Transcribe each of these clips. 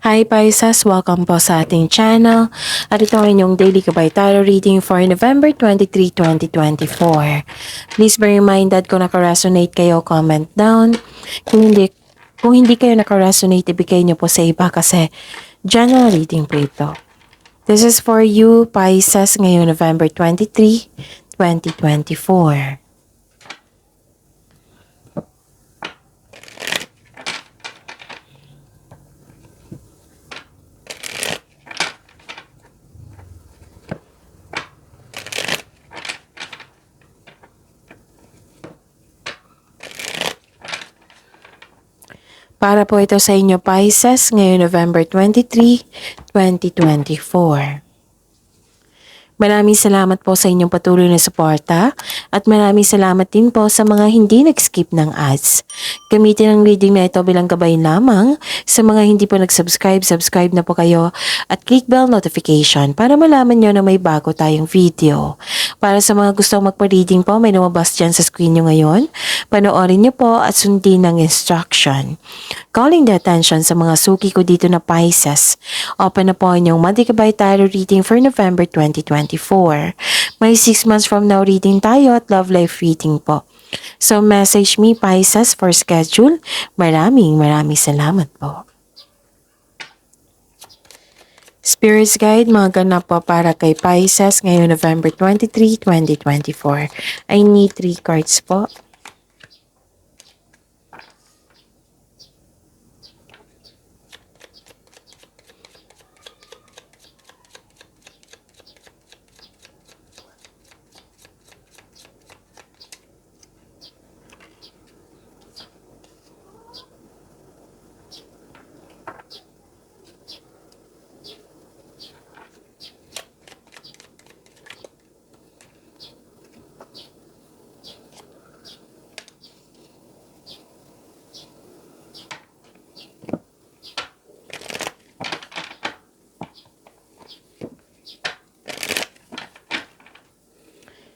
Hi Pisces! Welcome po sa ating channel. At ito ang inyong daily kabay tarot reading for November 23, 2024. Please be reminded kung naka-resonate kayo, comment down. Kung hindi kayo naka-resonate, ibigay nyo po sa iba kasi general reading po ito. This is for you Pisces ngayong November 23, 2024. Para po ito sa inyo Pisces ngayong November 23, 2024. Maraming salamat po sa inyong patuloy na suporta at maraming salamat din po sa mga hindi nag-skip ng ads. Gamitin ang reading na ito bilang gabay lamang. Sa mga hindi po nag-subscribe, subscribe na po kayo at click bell notification para malaman nyo na may bago tayong video. Para sa mga gustong magpa-reading po, may lumabas dyan sa screen nyo ngayon. Panoorin nyo po at sundin ang instruction. Calling the attention sa mga suki ko dito na Pisces. Open na po inyong monthly kabay tarot reading for November 2024. May 6 months from now reading tayo at love life reading po. So message me Pisces for schedule. Maraming salamat po. Spirits Guide, mga ganap po para kay Pisces ngayong November 23, 2024. I need 3 cards po.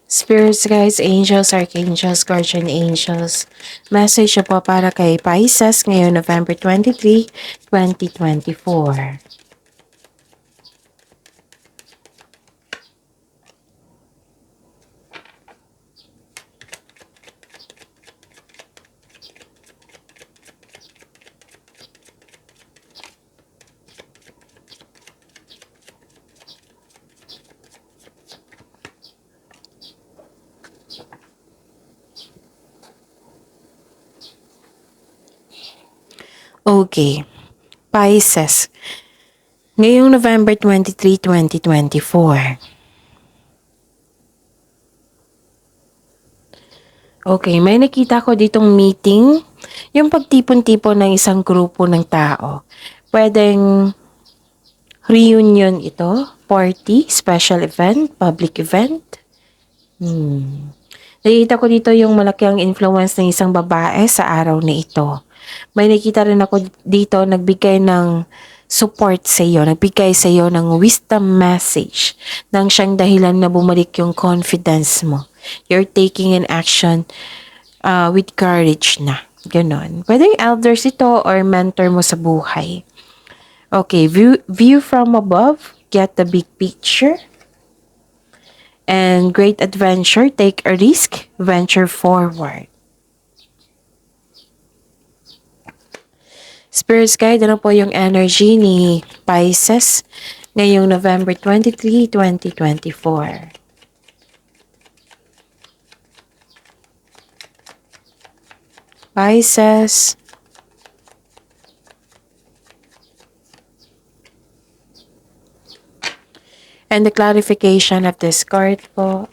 Spirits guides, angels, archangels, guardian angels. Message po para kay Pisces ngayong November 23, 2024. Okay, Pisces, ngayong November 23, 2024. Okay, may nakita ko ditong meeting, yung pagtipon-tipon ng isang grupo ng tao. Pwedeng reunion ito, party, special event, public event. Nakita ko dito yung malaki ang influence ng isang babae sa araw na ito. May nakita rin ako dito nagbigay ng support sa iyo, nagbigay sa iyo ng wisdom message nang siyang dahilan na bumalik yung confidence mo. You're taking an action with courage na. Ganon. Pwedeng elders ito or mentor mo sa buhay. Okay, view from above, get the big picture. And great adventure, take a risk, venture forward. Spirits Guide, ano po yung energy ni Pisces ngayong November 23, 2024? Pisces. And the clarification of this card po.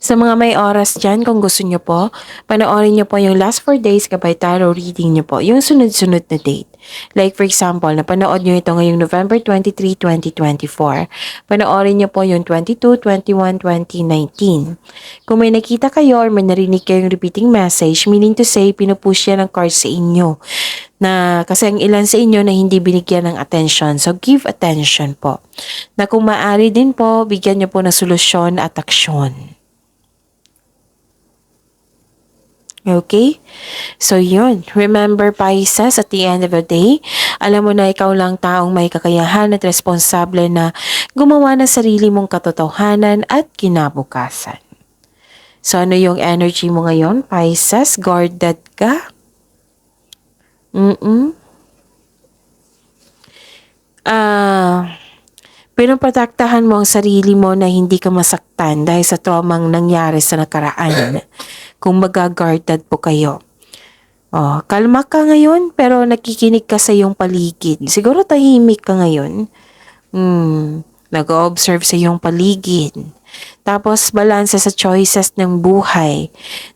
Sa mga may oras dyan, kung gusto nyo po, panoorin nyo po yung last 4 days kabay tarot reading nyo po, yung sunod-sunod na date. Like for example, napanood nyo ito ngayong November 23, 2024. Panoorin nyo po yung 22, 21, 2019. Kung may nakita kayo or may narinig kayong repeating message, meaning to say, pinupush yan ng card sa inyo Na kasi ang ilan sa inyo na hindi binigyan ng attention. So, give attention po. Na kung maaari din po, bigyan niyo po ng solusyon at aksyon. Okay? So, yun. Remember, Pisces, at the end of the day, alam mo na ikaw lang taong may kakayahan at responsable na gumawa ng sarili mong katotohanan at kinabukasan. So, ano yung energy mo ngayon, Pisces? Guarded ka? Pinoprotektahan mo ang sarili mo na hindi ka masaktan dahil sa traumang nangyari sa nakaraan. Kung guarded po kayo. Oh, kalma ka ngayon pero nakikinig ka sa iyong paligid. Siguro tahimik ka ngayon. Nag-observe sa iyong paligid. Tapos balanse sa choices ng buhay.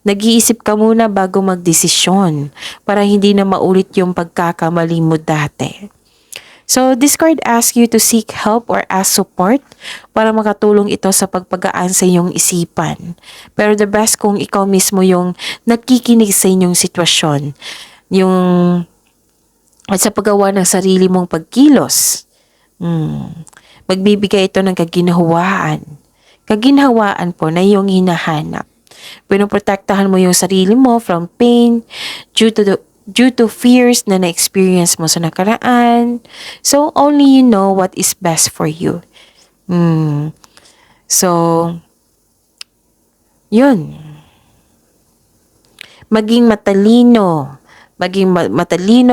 Nag-iisip ka muna bago magdesisyon para hindi na maulit yung pagkakamali mo dati. So, this card asks you to seek help or ask support para makatulong ito sa pagpagaan sa iyong isipan. Pero the best kung ikaw mismo yung nakikinig sa inyong sitwasyon. At sa paggawa ng sarili mong pagkilos. Magbibigay ito ng kaginhawaan. Kaginhawaan po na iyong hinahanap. Pinoprotektahan mo yung sarili mo from pain due to fears na na-experience mo sa nakaraan. So, only you know what is best for you. So, yun. Maging matalino.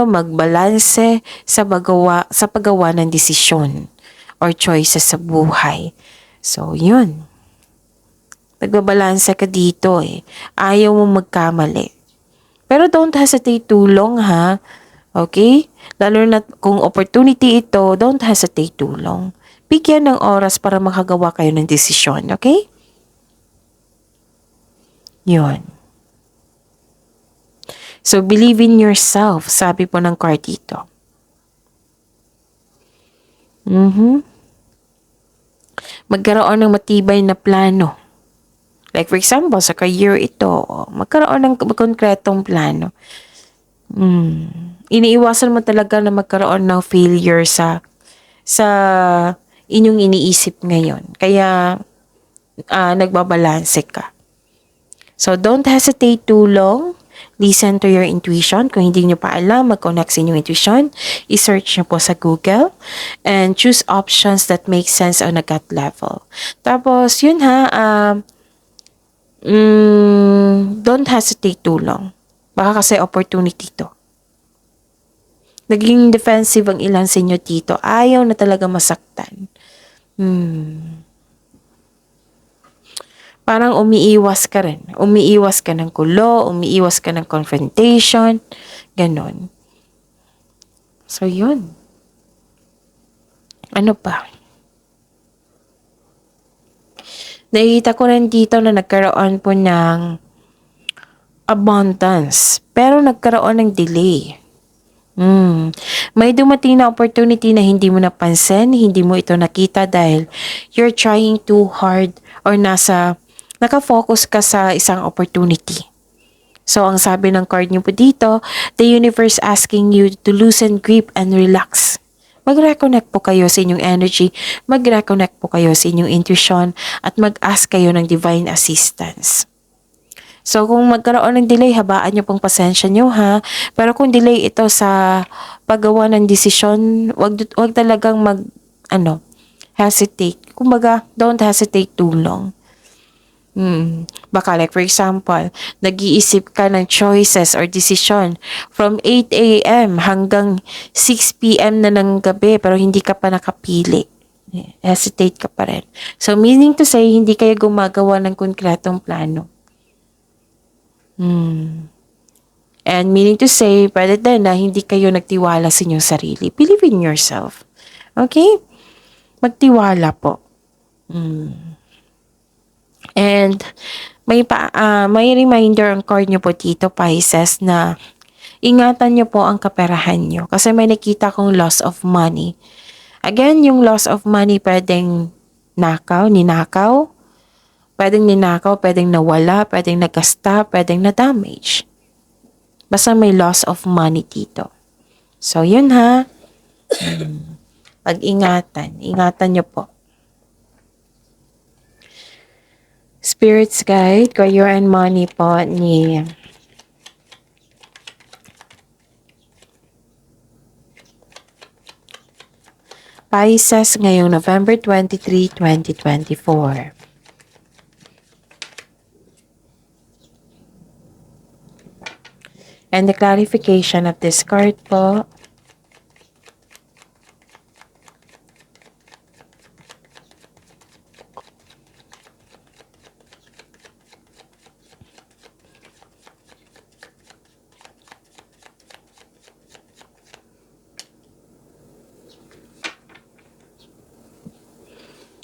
Magbalanse sa paggawa ng desisyon or choices sa buhay. So, yun. Nagbabalanse ka dito eh. Ayaw mo magkamali. Pero don't hesitate tulong ha. Okay? Lalo na kung opportunity ito, don't hesitate tulong. Bigyan ng oras para makagawa kayo ng desisyon. Okay? Yun. So, believe in yourself, sabi po ng card dito. Magkaroon ng matibay na plano. Like for example, sa career ito, magkaroon ng konkretong plano. Iniiwasan mo talaga na magkaroon ng failure sa inyong iniisip ngayon. Kaya, nagbabalanse ka. So, don't hesitate too long. Listen to your intuition. Kung hindi nyo pa alam, mag-connect sa inyong intuition. I-search nyo po sa Google. And choose options that make sense on a gut level. Tapos, yun ha, don't hesitate too long. Baka kasi opportunity to. Naging defensive ang ilan sa inyo dito. Ayaw na talaga masaktan. Parang umiiwas ka rin. Umiiwas ka ng gulo, umiiwas ka ng confrontation. Ganon. So, yun. Ano pa? Nakikita ko rin dito na nagkaroon po ng abundance. Pero nagkaroon ng delay. May dumating na opportunity na hindi mo napansin, hindi mo ito nakita dahil you're trying too hard or nakafocus ka sa isang opportunity. So, ang sabi ng card niyo po dito, the universe asking you to loosen grip and relax. Mag-reconnect po kayo sa inyong energy, mag-reconnect po kayo sa inyong intuition, at mag-ask kayo ng divine assistance. So, kung magkaroon ng delay, habaan nyo pong pasensya nyo ha. Pero kung delay ito sa paggawa ng desisyon, wag talagang hesitate. Kumbaga, don't hesitate too long. Baka like for example, nag-iisip ka ng choices or decision from 8 a.m. hanggang 6 p.m. na ng gabi pero hindi ka pa nakapili. Hesitate ka pa rin. So meaning to say, hindi kayo gumagawa ng konkretong plano. And meaning to say, pwede din na hindi kayo nagtiwala sa inyong sarili. Believe in yourself. Okay? Magtiwala po. And may reminder ang card nyo po dito, Pisces, na ingatan nyo po ang kaperahan nyo. Kasi may nakita kong loss of money. Again, yung loss of money pwedeng ninakaw, pwedeng nawala, pwedeng nagasta, pwedeng na-damage. Basta may loss of money dito. So, yun ha. Pag-ingatan. Ingatan nyo po. Spirits Guide, Career and Money po ni Pisces ngayong November 23, 2024. And the clarification of this card po.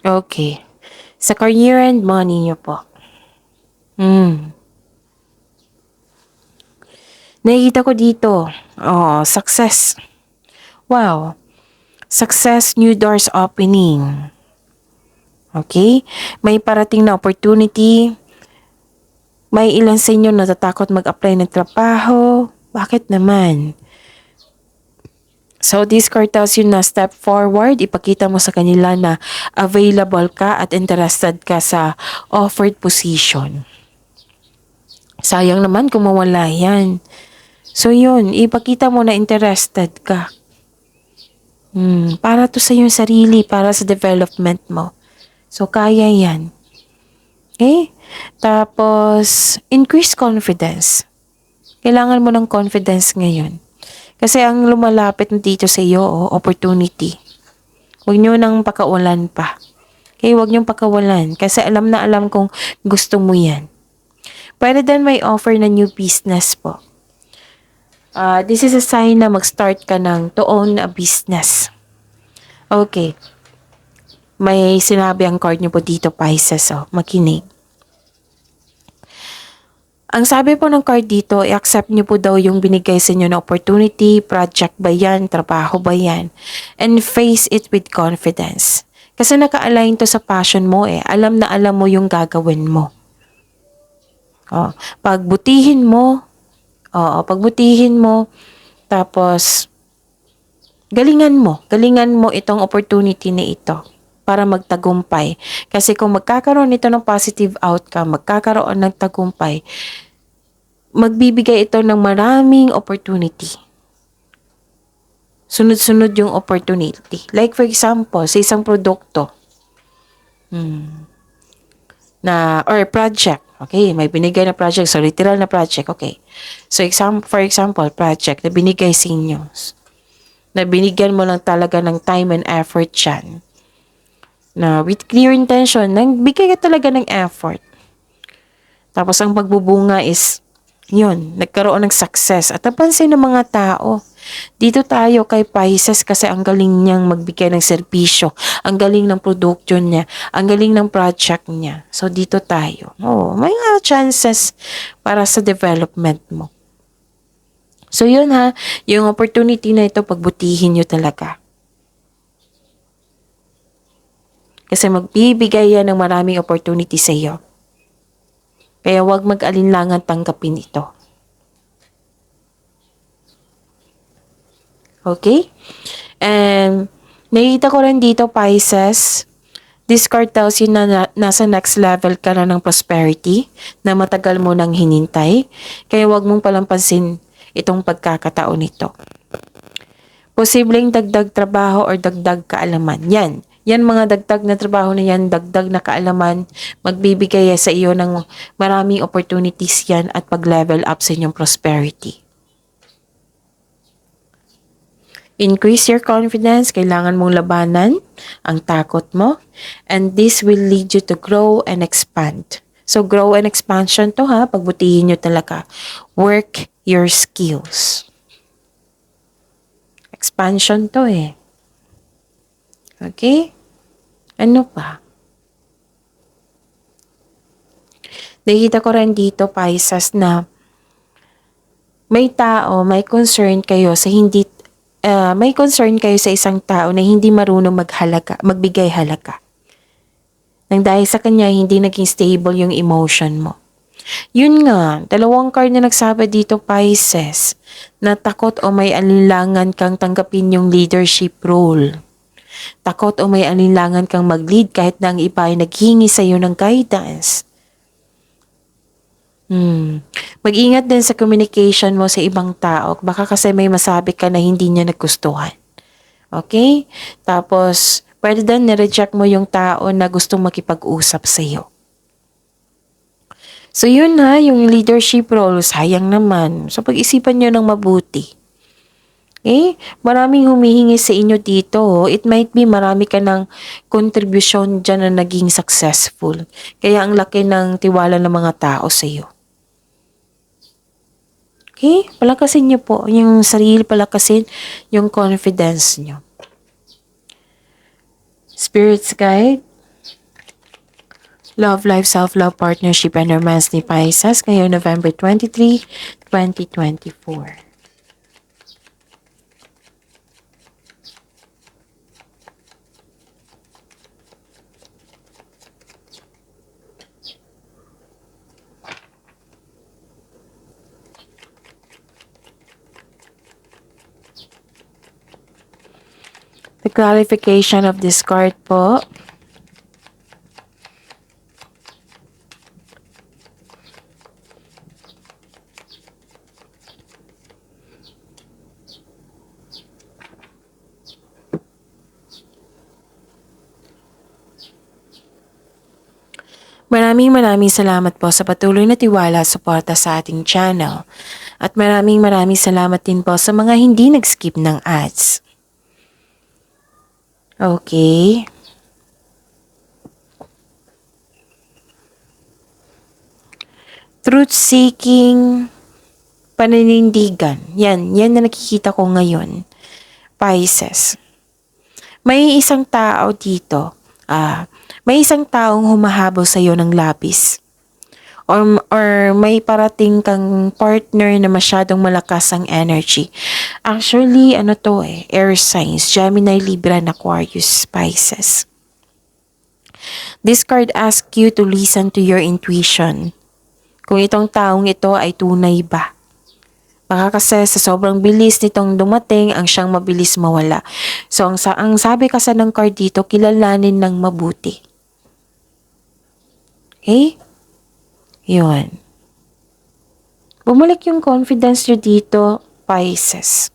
Okay. Sa career and money nyo po. Nakikita ko dito. Oh, success. Wow. Success, new doors opening. Okay? May parating na opportunity. May ilan sa inyo natatakot mag-apply ng trabaho. Bakit naman? So, this card tells you na step forward, ipakita mo sa kanila na available ka at interested ka sa offered position. Sayang naman kung mawala yan. So, yun, ipakita mo na interested ka. Para to sa iyong sarili, para sa development mo. So, kaya yan. Okay? Tapos, increase confidence. Kailangan mo ng confidence ngayon. Kasi ang lumalapit dito sa iyo, opportunity. Huwag nyo nang pakawalan pa. Okay, huwag nyo pakawalan. Kasi alam na alam kung gusto mo yan. Pwede din may offer na new business po. This is a sign na mag-start ka to own a business. Okay. May sinabi ang card nyo po dito, Pisces. Makinig. Ang sabi po ng card dito, i-accept nyo po daw yung binigay sa inyo na opportunity, project ba yan, trabaho ba yan, and face it with confidence. Kasi naka-align to sa passion mo Alam na alam mo yung gagawin mo. Pagbutihin mo, tapos galingan mo itong opportunity na ito para magtagumpay. Kasi kung magkakaroon ito ng positive outcome, magkakaroon ng tagumpay, magbibigay ito ng maraming opportunity. Sunod-sunod yung opportunity. Like for example, sa isang produkto, or project. Okay, may binigay na project. So, literal na project. Okay. So, for example, project na binigay sa inyo. Na binigyan mo lang talaga ng time and effort yan. Na with clear intention, nagbigay ka talaga ng effort. Tapos, ang pagbubunga is, yun, nagkaroon ng success. At napansin ng mga tao, dito tayo kay Pisces kasi ang galing niyang magbigay ng serbisyo, ang galing ng production niya, ang galing ng project niya. So, dito tayo. May chances para sa development mo. So, yun ha, yung opportunity na ito, pagbutihin nyo talaga. Kasi magbibigay yan ng maraming opportunity sa iyo. Kaya huwag mag-alinlangan tanggapin ito. Okay? And nakita ko rin dito, Pisces, this card tells you na nasa next level ka na ng prosperity, na matagal mo nang hinintay. Kaya huwag mong palampansin itong pagkakataon nito. Posibleng dagdag trabaho or dagdag kaalaman. Yan mga dagdag na trabaho na yan, dagdag na kaalaman, magbibigay sa iyo ng maraming opportunities yan at pag-level up sa inyong prosperity. Increase your confidence, kailangan mong labanan ang takot mo, and this will lead you to grow and expand. So, grow and expansion to ha, pagbutihin nyo talaga. Work your skills. Expansion to Okay? Ano pa? Nakita ko rin dito, Pisces, na may may concern kayo sa isang tao na hindi marunong magbigay halaga. Nang dahil sa kanya, hindi naging stable yung emotion mo. Yun nga, dalawang card na nagsabi dito, Pisces, na takot o may alinlangan kang tanggapin yung leadership role. Takot o may alinlangan kang mag-lead kahit na ang iba ay naghingi sa iyo ng guidance. Mag-ingat din sa communication mo sa ibang tao. Baka kasi may masabi ka na hindi niya nagustuhan. Okay? Tapos, pwede din na-reject mo yung tao na gustong makipag-usap sa iyo. So yun na, yung leadership role, sayang naman. So pag-isipan nyo ng mabuti. Okay? Maraming humihingi sa inyo dito. It might be marami ka ng contribution dyan na naging successful. Kaya ang laki ng tiwala ng mga tao sa iyo. Okay? Palakasin nyo po yung sarili, palakasin yung confidence nyo. Spirits Guide, Love Life, Self-Love, Partnership, and Romance ni Pisces ngayong November 23, 2024. The clarification of this card po. Maraming salamat po sa patuloy na tiwala at suporta sa ating channel. At maraming salamat din po sa mga hindi nag-skip ng ads. Okay. Truth-seeking, paninindigan. Yan na nakikita ko ngayon. Pisces. May isang tao dito. May isang taong humahabol sa iyo ng labis. Or may parating kang partner na masyadong malakas ang energy. Actually, air signs, Gemini, Libra, and Aquarius, Pisces. This card asks you to listen to your intuition. Kung itong taong ito ay tunay ba? Baka kasi sa sobrang bilis nitong dumating, ang siyang mabilis mawala. So, ang sabi kasi ng card dito, kilalanin ng mabuti. Okay? Yun. Bumalik yung confidence nyo dito, Pisces.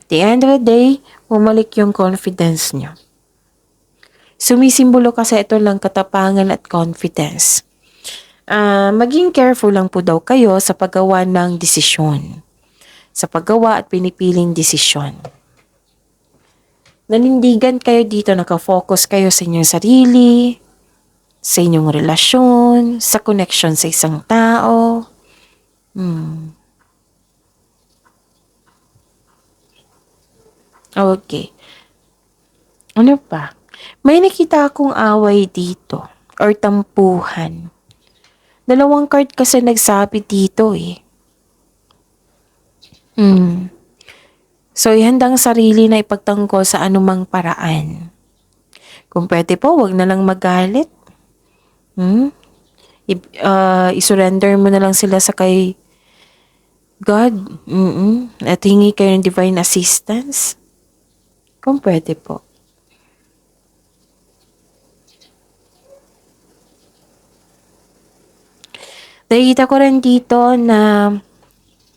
At the end of the day, bumalik yung confidence nyo. Sumisimbolo kasi ito lang katapangan at confidence. Maging careful lang po daw kayo sa paggawa ng desisyon. Sa paggawa at pinipiling desisyon. Nanindigan kayo dito, nakafocus kayo sa inyong sarili, sa inyong relasyon, sa connection sa isang tao. Okay. Ano pa? May nakita akong away dito or tampuhan. Dalawang card kasi nagsabi dito eh. So, ihandang sarili na ipagtanggol sa anumang paraan. Kung pwede po, wag na lang magalit. I-surrender mo na lang sila sa kay God. At hingi kayo ng divine assistance. Kung pwede po. Nakikita ko rin dito na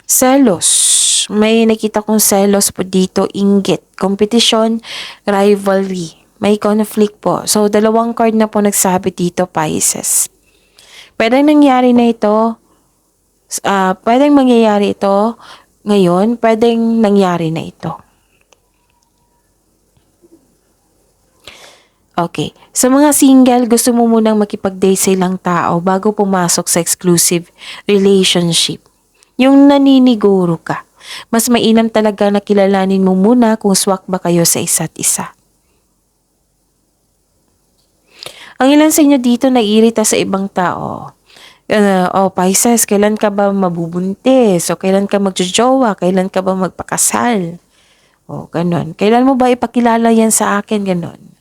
selos. May nakita kong selos po dito, inggit, competition, rivalry. May conflict po. So, dalawang card na po nagsabi dito, Pisces. Pwedeng nangyari na ito, pwedeng mangyayari ito ngayon, pwedeng nangyari na ito. Okay. Sa mga single, gusto mo munang makipag-date sa ilang tao bago pumasok sa exclusive relationship. Yung naniniguro ka. Mas mainam talaga na kilalanin mo muna kung swak ba kayo sa isa't isa. Ang ilan sa inyo dito naiirita sa ibang tao. Pisces, kailan ka ba mabubuntis? O kailan ka magjojowa? Kailan ka ba magpakasal? O, ganon. Kailan mo ba ipakilala yan sa akin? Ganon.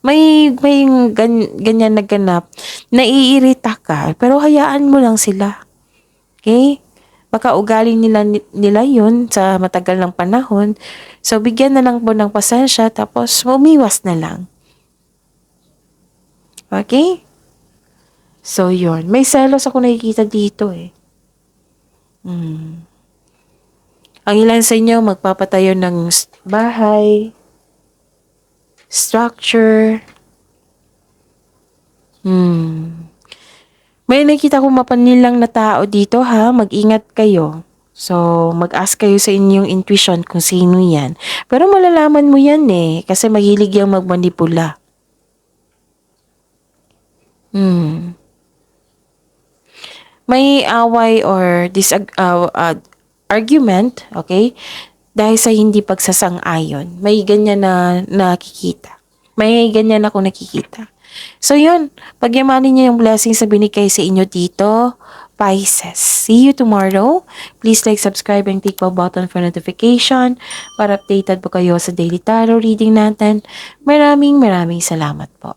Ganyan na ganap, naiirita ka, pero hayaan mo lang sila. Okay? Baka ugali nila yun sa matagal ng panahon. So, bigyan na lang po ng pasensya, tapos umiwas na lang. Okay? So, yun. May selos ako nakikita dito eh. Ang ilan sa inyo magpapatayo ng bahay, structure. May nakita ko mapanilang na tao dito ha, mag-ingat kayo. So, mag-ask kayo sa inyong intuition kung sino yan. Pero malalaman mo yan eh, kasi mahilig yung magmanipula. May away or argument, okay? Dahil sa hindi pagsasang-ayon. May ganyan na nakikita. May ganyan ako nakikita. So yun, pagyamanin niyo yung blessings na binigay sa inyo dito, Pisces. See you tomorrow. Please like, subscribe, and click the button for notification para updated po kayo sa daily tarot reading natin. Maraming salamat po.